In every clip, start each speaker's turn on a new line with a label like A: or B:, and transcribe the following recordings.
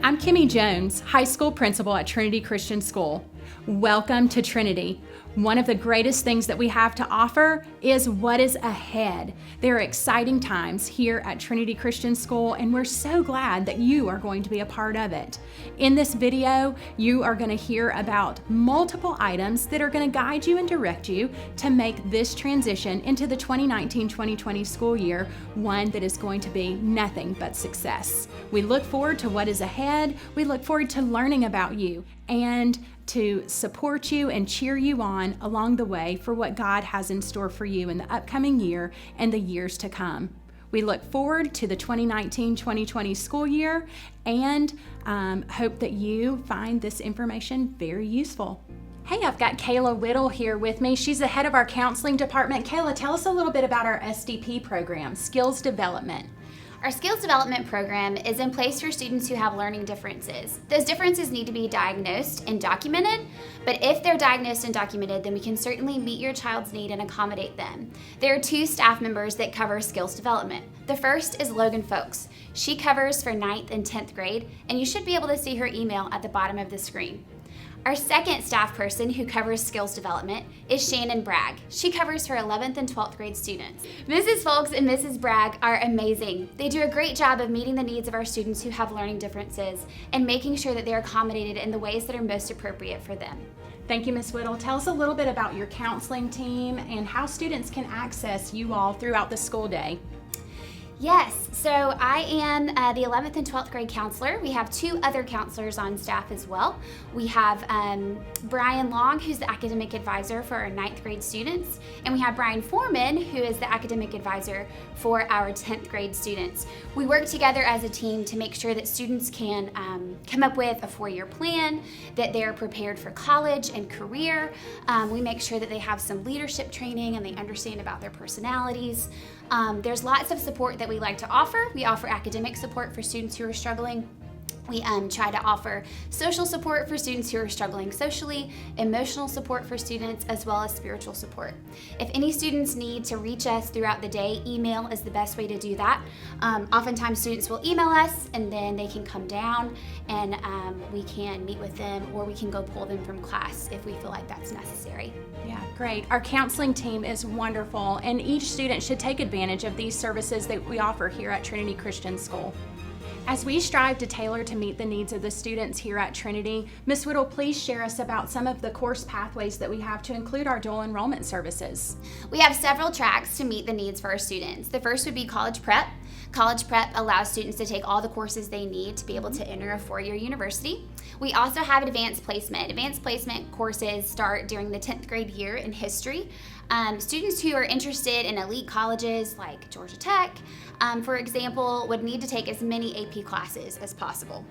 A: I'm Kimmy Jones, high school principal at Trinity Christian School. Welcome to Trinity. One of the greatest things that we have to offer is what is ahead. There are exciting times here at Trinity Christian School, and we're so glad that you are going to be a part of it. In this video, you are going to hear about multiple items that are going to guide you and direct you to make this transition into the 2019-2020 school year one that is going to be nothing but success. We look forward to what is ahead. We look forward to learning about you and to support you and cheer you on along the way for what God has in store for you in the upcoming year and the years to come. We look forward to the 2019-2020 school year and hope that you find this information very useful. Hey, I've got KAYLA Whittle here with me. She's the head of our counseling department. KAYLA, tell us a little bit about our SDP program, Skills Development.
B: Our Skills Development program is in place for students who have learning differences. Those differences need to be diagnosed and documented, but if they're diagnosed and documented, then we can certainly meet your child's need and accommodate them. There are two staff members that cover Skills Development. The first is Logan Folks. She covers for 9th and 10th grade, and you should be able to see her email at the bottom of the screen. Our second staff person who covers Skills Development is Shannon Bragg. She covers for 11th and 12th grade students. Mrs. Folks and Mrs. Bragg are amazing. They do a great job of meeting the needs of our students who have learning differences and making sure that they're accommodated in the ways that are most appropriate for them.
A: Thank you, Ms. Whittle. Tell us a little bit about your counseling team and how students can access you all throughout the school day.
B: Yes, so I am the 11th and 12th grade counselor. We have two other counselors on staff as well. We have Brian Long, who's the academic advisor for our 9th grade students, and we have Brian Foreman, who is the academic advisor for our 10th grade students. We work together as a team to make sure that students can come up with a 4-year plan, that they're prepared for college and career. We make sure that they have some leadership training and they understand about their personalities. There's lots of support that we like to offer. We offer academic support for students who are struggling. We try to offer social support for students who are struggling socially, emotional support for students, as well as spiritual support. If any students need to reach us throughout the day, email is the best way to do that. Oftentimes students will email us and then they can come down and we can meet with them, or we can go pull them from class if we feel like that's necessary.
A: Yeah, great. Our counseling team is wonderful, and each student should take advantage of these services that we offer here at Trinity Christian School. As we strive to tailor to meet the needs of the students here at Trinity, Ms. Whittle, please share us about some of the course pathways that we have to include our dual enrollment services.
B: We have several tracks to meet the needs for our students. The first would be college prep. College prep allows students to take all the courses they need to be able to enter a 4-year university. We also have advanced placement. Advanced placement courses start during the 10th grade year in history. Students who are interested in elite colleges like Georgia Tech, for example, would need to take as many AP classes as possible.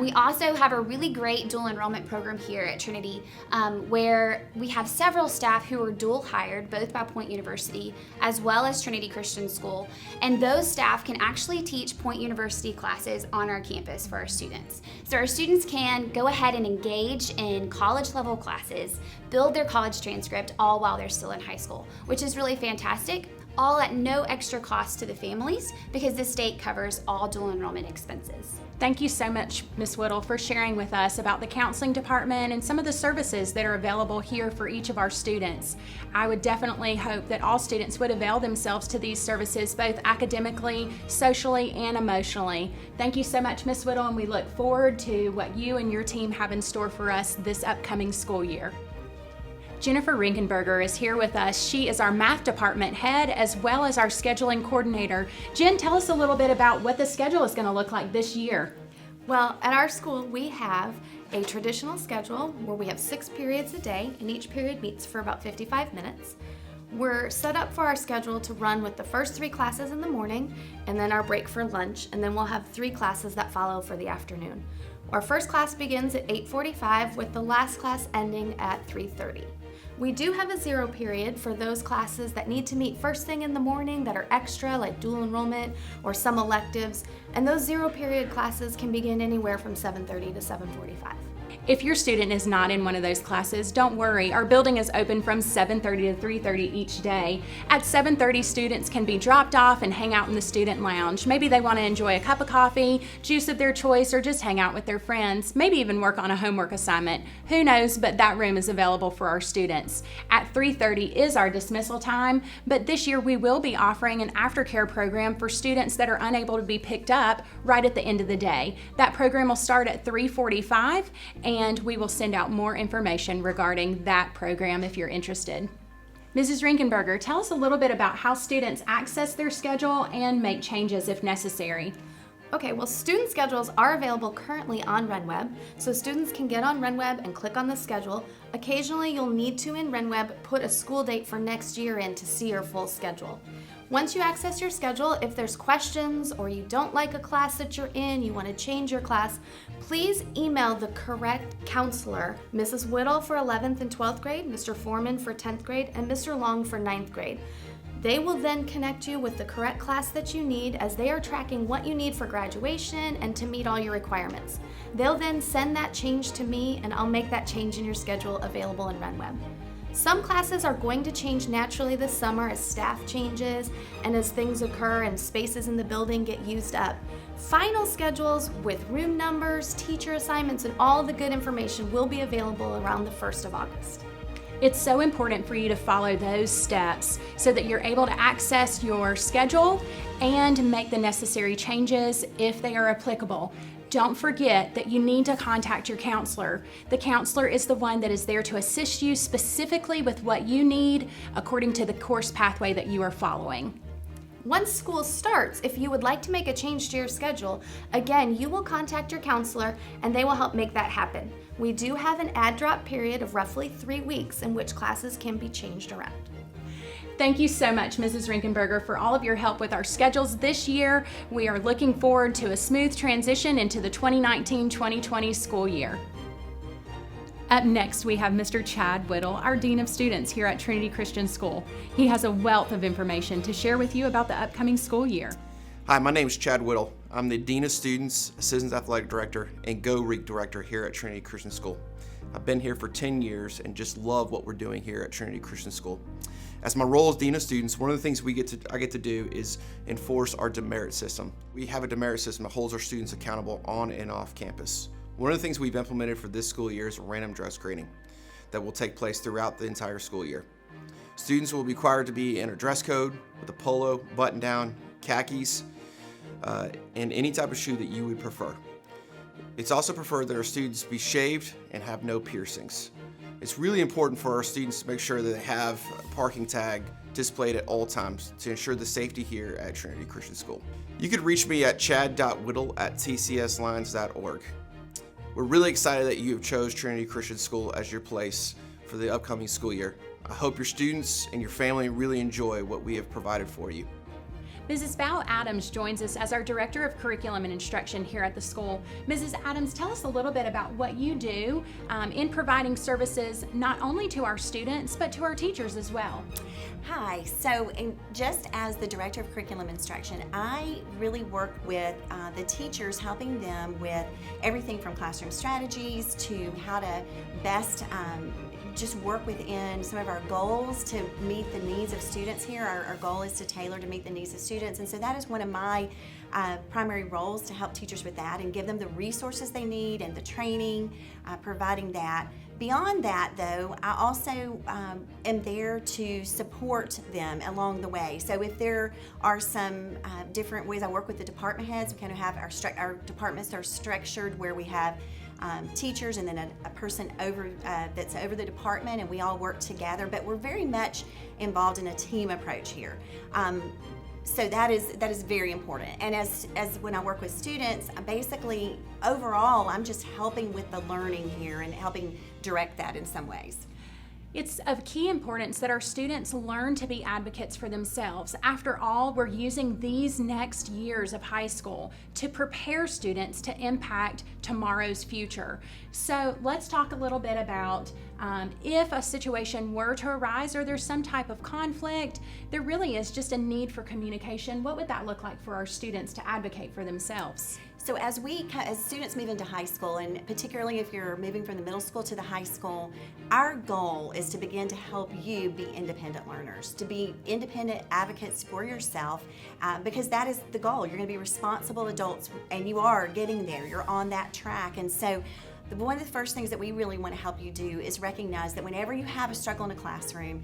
B: We also have a really great dual enrollment program here at Trinity where we have several staff who are dual hired both by Point University as well as Trinity Christian School, and those staff can actually teach Point University classes on our campus for our students. So our students can go ahead and engage in college level classes, build their college transcript all while they're still in high school, which is really fantastic, all at no extra cost to the families because the state covers all dual enrollment expenses.
A: Thank you so much, Ms. Whittle, for sharing with us about the counseling department and some of the services that are available here for each of our students. I would definitely hope that all students would avail themselves to these services, both academically, socially, and emotionally. Thank you so much, Ms. Whittle, and we look forward to what you and your team have in store for us this upcoming school year. Jennifer RINKENBERGER is here with us. She is our math department head as well as our scheduling coordinator. Jen, tell us a little bit about what the schedule is going to look like this year.
C: Well, at our school we have a traditional schedule where we have 6 periods a day and each period meets for about 55 minutes. We're set up for our schedule to run with the first 3 classes in the morning and then our break for lunch, and then we'll have 3 classes that follow for the afternoon. Our first class begins at 8:45 with the last class ending at 3:30. We do have a 0 period for those classes that need to meet first thing in the morning that are extra, like dual enrollment or some electives, and those 0 period classes can begin anywhere from 7:30 to 7:45.
A: If your student is not in one of those classes, don't worry. Our building is open from 7:30 to 3:30 each day. At 7:30, students can be dropped off and hang out in the student lounge. Maybe they want to enjoy a cup of coffee, juice of their choice, or just hang out with their friends. Maybe even work on a homework assignment. Who knows, but that room is available for our students. At 3:30 is our dismissal time, but this year we will be offering an aftercare program for students that are unable to be picked up right at the end of the day. That program will start at 3:45, and we will send out more information regarding that program if you're interested. Mrs. Rinkenberger, tell us a little bit about how students access their schedule and make changes if necessary.
C: Okay, well, student schedules are available currently on RENWEB, so students can get on RENWEB and click on the schedule. Occasionally, you'll need to, in RENWEB, put a school date for next year in to see your full schedule. Once you access your schedule, if there's questions or you don't like a class that you're in, you want to change your class, please email the correct counselor, Mrs. Whittle for 11th and 12th grade, Mr. Foreman for 10th grade, and Mr. Long for 9th grade. They will then connect you with the correct class that you need, as they are tracking what you need for graduation and to meet all your requirements. They'll then send that change to me, and I'll make that change in your schedule available in RENWEB. Some classes are going to change naturally this summer as staff changes and as things occur and spaces in the building get used up. Final schedules with room numbers, teacher assignments, and all the good information will be available around the 1st of August.
A: It's so important for you to follow those steps so that you're able to access your schedule and make the necessary changes if they are applicable. Don't forget that you need to contact your counselor. The counselor is the one that is there to assist you specifically with what you need according to the course pathway that you are following.
C: Once school starts, if you would like to make a change to your schedule, again, you will contact your counselor and they will help make that happen. We do have an add drop period of roughly 3 weeks in which classes can be changed around.
A: Thank you so much, Mrs. Rinkenberger, for all of your help with our schedules this year. We are looking forward to a smooth transition into the 2019-2020 school year. Up next, we have Mr. Chad Whittle, our Dean of Students here at Trinity Christian School. He has a wealth of information to share with you about the upcoming school year.
D: Hi, my name is Chad Whittle. I'm the Dean of Students, Assistant Athletic Director, and Go Reek Director here at Trinity Christian School. I've been here for 10 years and just love what we're doing here at Trinity Christian School. As my role as Dean of Students, one of the things I get to do is enforce our DEMERIT system. We have a DEMERIT system that holds our students accountable on and off campus. One of the things we've implemented for this school year is random dress grading that will take place throughout the entire school year. Students will be required to be in a dress code with a polo, button down, khakis, and any type of shoe that you would prefer. It's also preferred that our students be shaved and have no piercings. It's really important for our students to make sure that they have a parking tag displayed at all times to ensure the safety here at Trinity Christian School. You could reach me at chad.whittle@tcslines.org. We're really excited that you have chose Trinity Christian School as your place for the upcoming school year. I hope your students and your family really enjoy what we have provided for you.
A: Mrs. Val Adams joins us as our Director of Curriculum and Instruction here at the school. Mrs. Adams, tell us a little bit about what you do in providing services not only to our students, but to our teachers as well.
E: Hi, just as the Director of Curriculum Instruction, I really work with the teachers, helping them with everything from classroom strategies to how to best just work within some of our goals to meet the needs of students here. Our goal is to tailor to meet the needs of students, and so that is one of my primary roles, to help teachers with that and give them the resources they need and the training, providing that. Beyond that, though, I also am there to support them along the way. So if there are some different ways I work with the department heads, we kind of have our departments are structured where we have teachers and then a person that's over the department, and we all work together, but we're very much involved in a team approach here. So that is very important. And as when I work with students, basically overall I'm just helping with the learning here and helping direct that in some ways.
A: It's of key importance that our students learn to be advocates for themselves. After all, we're using these next years of high school to prepare students to impact tomorrow's future. So let's talk a little bit about if a situation were to arise or there's some type of conflict, there really is just a need for communication. What would that look like for our students to advocate for themselves?
E: So as students move into high school, and particularly if you're moving from the middle school to the high school, our goal is to begin to help you be independent learners, to be independent advocates for yourself, because that is the goal. You're going to be responsible adults, and you are getting there. You're on that track. And so one of the first things that we really want to help you do is recognize that whenever you have a struggle in a classroom,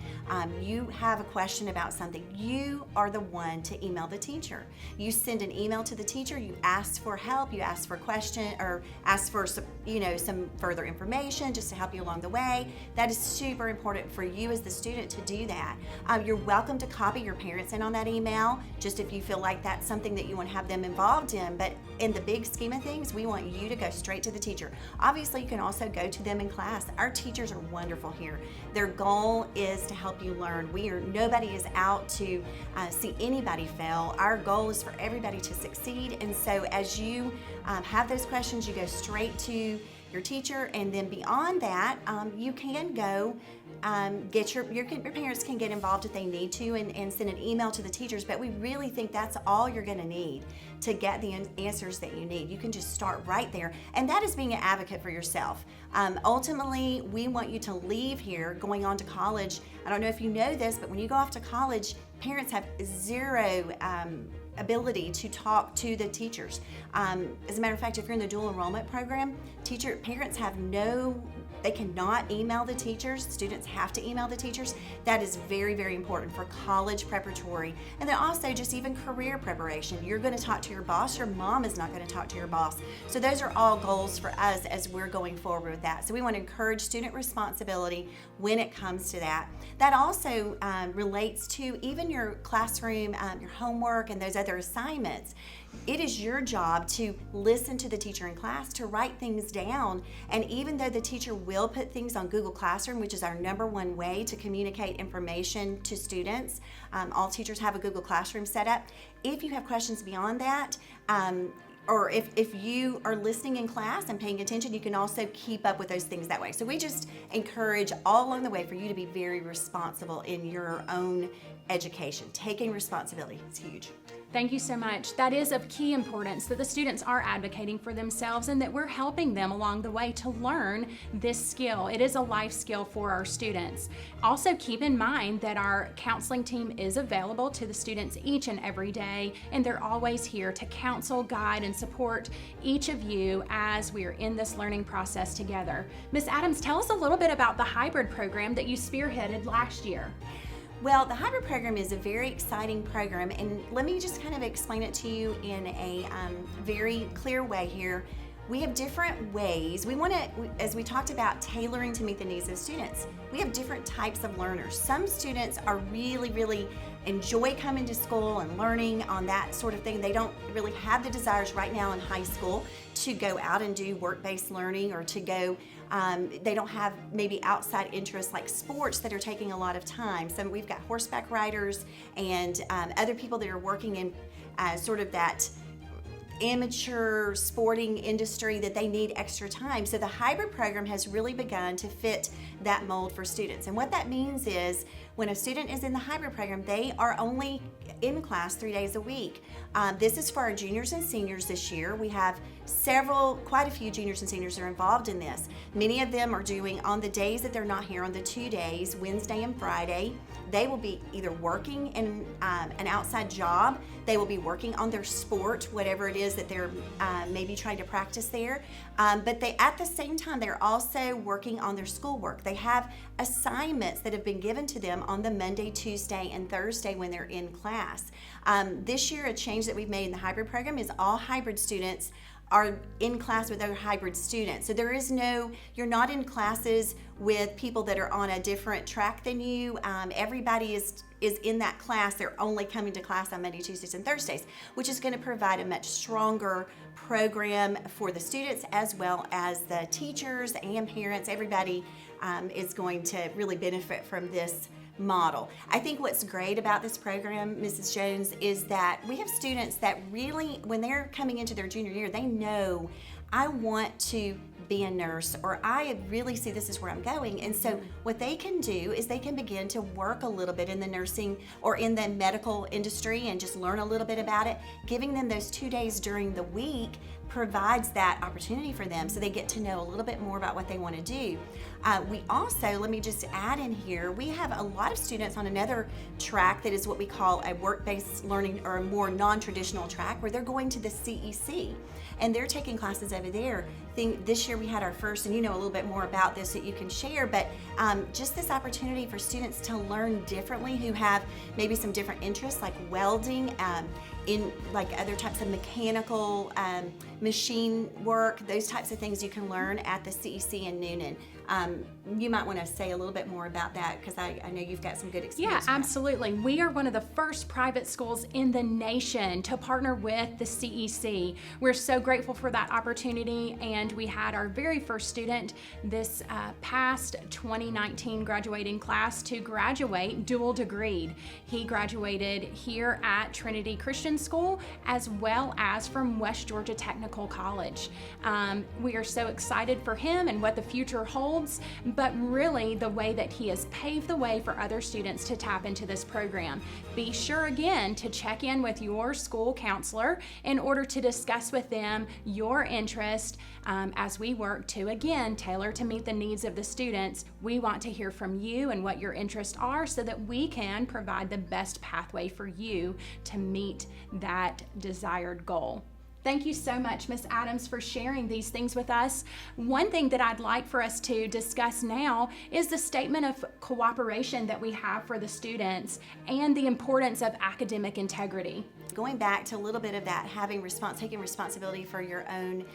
E: you have a question about something, you are the one to email the teacher. You send an email to the teacher, you ask for help, you ask for question, or ask for some further information just to help you along the way. That is super important for you as the student to do that. You're welcome to copy your parents in on that email, just if you feel like that's something that you want to have them involved in. But in the big scheme of things, we want you to go straight to the teacher. Obviously, you can also go to them in class. Our teachers are wonderful here. Their goal is to help you learn. Nobody is out to see anybody fail. Our goal is for everybody to succeed. And so as you have those questions, you go straight to your teacher, and then beyond that, you can go your parents can get involved if they need to, and send an email to the teachers, but we really think that's all you're going to need to get the answers that you need. You can just start right there, and that is being an advocate for yourself. Ultimately, we want you to leave here going on to college. I don't know if you know this, but when you go off to college, parents have zero ability to talk to the teachers. As a matter of fact, if you're in the dual enrollment program, parents they cannot email the teachers. Students have to email the teachers. That is very, very important for college preparatory. And then also just even career preparation. You're going to talk to your boss. Your mom is not going to talk to your boss. So those are all goals for us as we're going forward with that. So we want to encourage student responsibility when it comes to that. That also relates to even your classroom, your homework, and those other assignments. It is your job to listen to the teacher in class, to write things down, and even though the teacher will put things on Google Classroom, which is our #1 way to communicate information to students, all teachers have a Google Classroom set up. If you have questions beyond that, or if you are listening in class and paying attention, you can also keep up with those things that way. So we just encourage all along the way for you to be very responsible in your own education. Taking responsibility is huge.
A: Thank you so much. That is of key importance, that the students are advocating for themselves and that we're helping them along the way to learn this skill. It is a life skill for our students. Also keep in mind that our counseling team is available to the students each and every day, and they're always here to counsel, guide, and support each of you as we're in this learning process together. Ms. Adams, tell us a little bit about the hybrid program that you spearheaded last year.
E: Well, the hybrid program is a very exciting program, and let me just kind of explain it to you in a very clear way here. We have different ways. We want to, as we talked about, tailoring to meet the needs of students. We have different types of learners. Some students are really enjoy coming to school and learning on that sort of thing. They don't really have the desires right now in high school to go out and do work-based learning, or to go, they don't have maybe outside interests like sports that are taking a lot of time. So we've got horseback riders and other people that are working in sort of that amateur sporting industry that they need extra time. So the hybrid program has really begun to fit that mold for students. And what that means is when a student is in the hybrid program, they are only in class 3 days a week. This is for our juniors and seniors this year. We have quite a few juniors and seniors are involved in this. Many of them are doing, on the days that they're not here, on the 2 days, Wednesday and Friday, they will be either working in an outside job, they will be working on their sport, whatever it is that they're maybe trying to practice there. But at the same time, they're also working on their schoolwork. They have assignments that have been given to them on the Monday, Tuesday, and Thursday when they're in class. This year, a change that we've made in the hybrid program is all hybrid students are in class with other hybrid students. So you're not in classes with people that are on a different track than you. Everybody is in that class. They're only coming to class on Monday, Tuesdays, and Thursdays, which is going to provide a much stronger program for the students as well as the teachers and parents. Everybody is going to really benefit from this model. I think what's great about this program, Mrs. Jones, is that we have students that really, when they're coming into their junior year, they know I want to be a nurse, or I really see this is where I'm going. And so what they can do is they can begin to work a little bit in the nursing or in the medical industry and just learn a little bit about it. Giving them those 2 days during the week provides that opportunity for them, so they get to know a little bit more about what they want to do. We also, let me just add in here, we have a lot of students on another track that is what we call a work-based learning, or a more non-traditional track, where they're going to the CEC and they're taking classes over there. This year we had our first, and you know a little bit more about this that you can share, but just this opportunity for students to learn differently who have maybe some different interests like welding, in like other types of mechanical machine work, those types of things you can learn at the CEC in Noonan. You might want to say a little bit more about that, because I know you've got some good experience.
A: Yeah, absolutely. We are one of the first private schools in the nation to partner with the CEC. We're so grateful for that opportunity, and we had our very first student this past 2019 graduating class to graduate dual degreed. He graduated here at Trinity Christian School as well as from West Georgia Technical College. We are so excited for him and what the future holds, but really the way that he has paved the way for other students to tap into this program. Be sure again to check in with your school counselor in order to discuss with them your interest as we work to again tailor to meet the needs of the students. We want to hear from you and what your interests are so that we can provide the best pathway for you to meet that desired goal. Thank you so much, Ms. Adams, for sharing these things with us. One thing that I'd like for us to discuss now is the statement of cooperation that we have for the students and the importance of academic integrity.
E: Going back to a little bit of that, taking responsibility for your own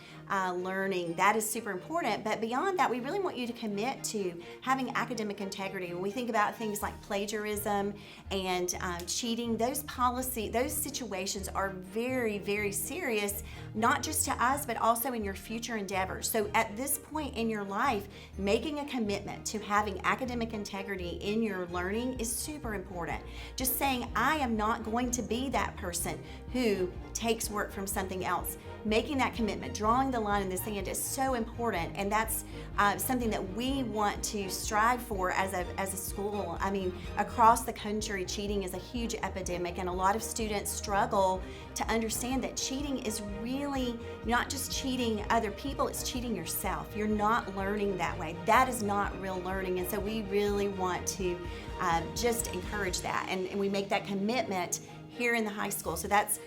E: learning, that is super important. But beyond that, we really want you to commit to having academic integrity. When we think about things like plagiarism and cheating, those situations are very, very serious, not just to us, but also in your future endeavors. So at this point in your life, making a commitment to having academic integrity in your learning is super important. Just saying, I am not going to be that person who takes work from something else. Making that commitment, drawing the line in the sand is so important, and that's something that we want to strive for as a school. I mean, across the country, cheating is a huge epidemic, and a lot of students struggle to understand that cheating is really not just cheating other people, it's cheating yourself. You're not learning that way. That is not real learning, and so we really want to just encourage that, and we make that commitment here in the high school. So that's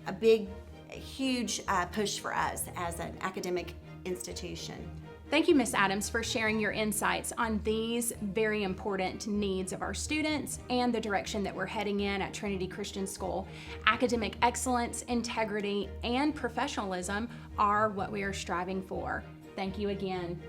E: a huge push for us as an academic institution.
A: Thank you, Ms. Adams, for sharing your insights on these very important needs of our students and the direction that we're heading in at Trinity Christian School. Academic excellence, integrity, and professionalism are what we are striving for. Thank you again.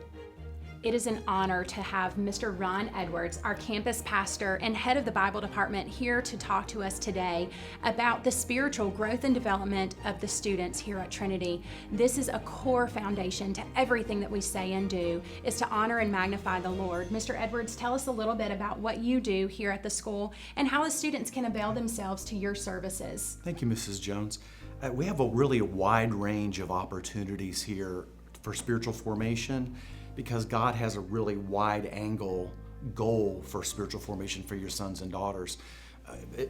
A: It is an honor to have Mr. Ron Edwards, our campus pastor and head of the Bible department, here to talk to us today about the spiritual growth and development of the students here at Trinity. This is a core foundation to everything that we say and do, is to honor and magnify the Lord. Mr. Edwards, tell us a little bit about what you do here at the school and how the students can avail themselves to your services.
F: Thank you, Mrs. Jones. We have a really wide range of opportunities here for spiritual formation, because God has a really wide angle goal for spiritual formation for your sons and daughters.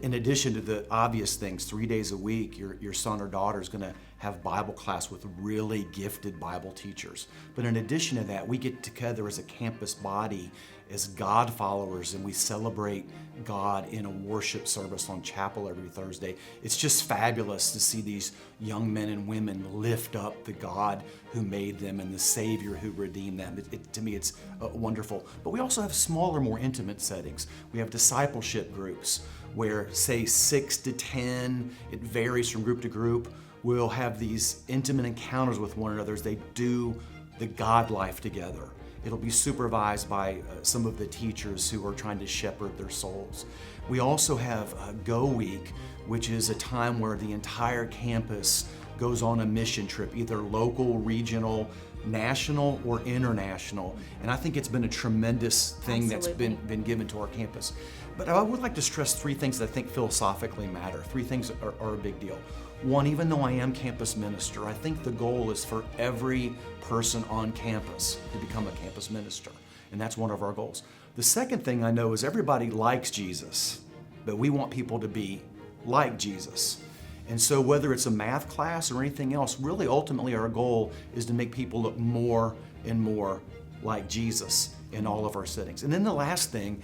F: In addition to the obvious things, 3 days a week, your son or daughter is going to have Bible class with really gifted Bible teachers. But in addition to that, we get together as a campus body, as God followers, and we celebrate God in a worship service on chapel every Thursday. It's just fabulous to see these young men and women lift up the God who made them and the Savior who redeemed them. To me, it's wonderful. But we also have smaller, more intimate settings. We have discipleship groups where, say, 6 to 10, it varies from group to group, we'll have these intimate encounters with one another as they do the God life together. It'll be supervised by some of the teachers who are trying to shepherd their souls. We also have Go Week, which is a time where the entire campus goes on a mission trip, either local, regional, national, or international. And I think it's been a tremendous thing that's been given to our campus. But I would like to stress 3 things that I think philosophically matter. 3 things are a big deal. One, even though I am campus minister, I think the goal is for every person on campus to become a campus minister, and that's one of our goals. The second thing I know is everybody likes Jesus, but we want people to be like Jesus. And so whether it's a math class or anything else, really ultimately our goal is to make people look more and more like Jesus in all of our settings. And then the last thing,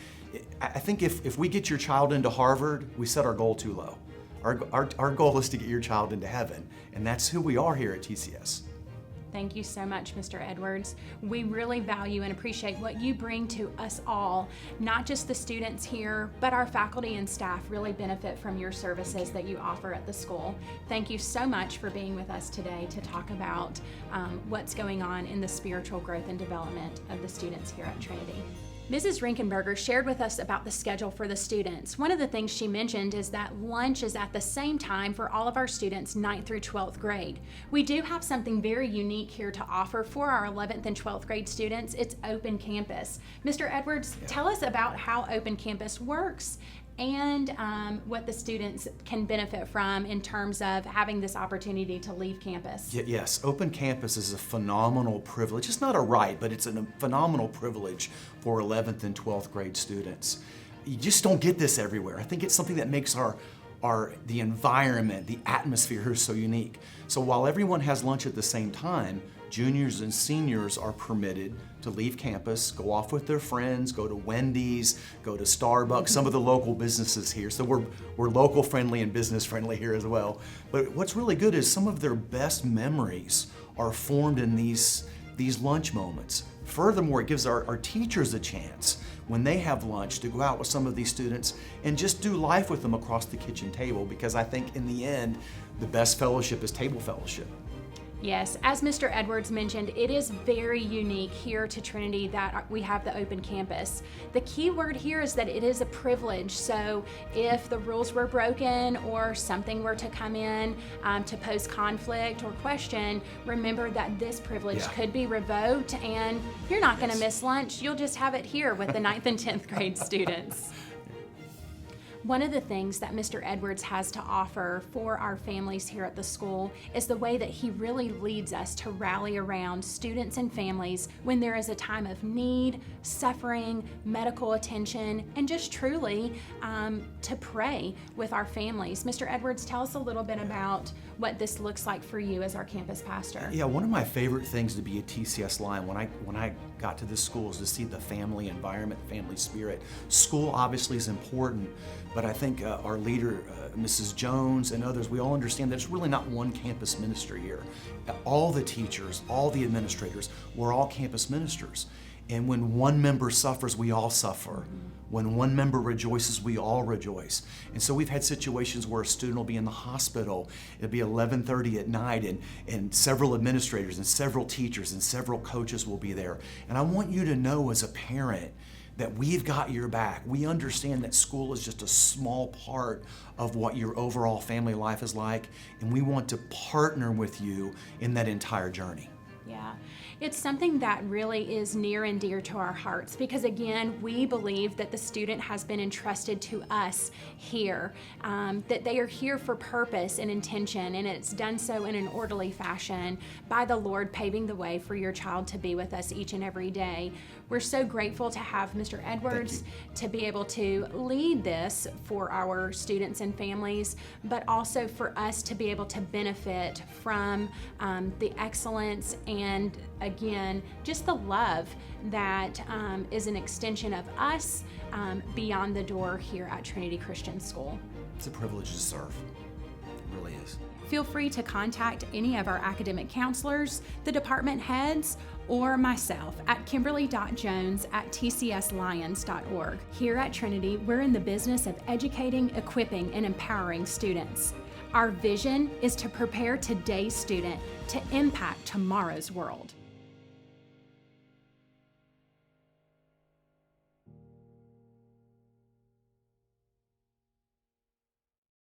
F: I think if we get your child into Harvard, we set our goal too low. Our goal is to get your child into heaven, and that's who we are here at TCS.
A: Thank you so much, Mr. Edwards. We really value and appreciate what you bring to us all. Not just the students here, but our faculty and staff really benefit from your services that you offer at the school. Thank you so much for being with us today to talk about what's going on in the spiritual growth and development of the students here at Trinity. Mrs. RINKENBERGER shared with us about the schedule for the students. One of the things she mentioned is that lunch is at the same time for all of our students 9th through 12th grade. We do have something very unique here to offer for our 11th and 12th grade students. It's Open Campus. Mr. Edwards, tell us about how Open Campus works and what the students can benefit from in terms of having this opportunity to leave campus.
F: Yes, Open Campus is a phenomenal privilege. It's not a right, but it's a phenomenal privilege for 11th and 12th grade students. You just don't get this everywhere. I think it's something that makes the environment, the atmosphere so unique. So while everyone has lunch at the same time, juniors and seniors are permitted to leave campus, go off with their friends, go to Wendy's, go to Starbucks, some of the local businesses here. So we're local friendly and business friendly here as well. But what's really good is some of their best memories are formed in these lunch moments. Furthermore, it gives our teachers a chance when they have lunch to go out with some of these students and just do life with them across the kitchen table, because I think in the end, the best fellowship is table fellowship.
A: Yes, as Mr. Edwards mentioned, it is very unique here to Trinity that we have the open campus. The key word here is that it is a privilege. So if the rules were broken or something were to come in to pose conflict or question, remember that this privilege could be revoked and you're not going to miss lunch. You'll just have it here with the 9th and 10th grade students. One of the things that Mr. Edwards has to offer for our families here at the school is the way that he really leads us to rally around students and families when there is a time of need, suffering, medical attention, and just truly to pray with our families. Mr. Edwards, tell us a little bit about what this looks like for you as our campus pastor.
F: Yeah, one of my favorite things to be a TCS Lion when I got to this school is to see the family environment, family spirit. School obviously is important, but I think our leader, Mrs. Jones and others, we all understand that it's really not one campus ministry here. All the teachers, all the administrators, we're all campus ministers. And when one member suffers, we all suffer. When one member rejoices, we all rejoice. And so we've had situations where a student will be in the hospital, it'll be 11:30 at night, and several administrators and several teachers and several coaches will be there. And I want you to know as a parent that we've got your back. We understand that school is just a small part of what your overall family life is like, and we want to partner with you in that entire journey.
A: Yeah, it's something that really is near and dear to our hearts because, again, we believe that the student has been entrusted to us here, that they are here for purpose and intention, and it's done so in an orderly fashion by the Lord paving the way for your child to be with us each and every day. We're so grateful to have Mr. Edwards to be able to lead this for our students and families, but also for us to be able to benefit from the excellence and, again, just the love that is an extension of us beyond the door here at Trinity Christian School.
F: It's a privilege to serve. It really is.
A: Feel free to contact any of our academic counselors, the department heads, or myself at kimberly.jones@tcslions.org. Here at Trinity, we're in the business of educating, equipping, and empowering students. Our vision is to prepare today's student to impact tomorrow's world.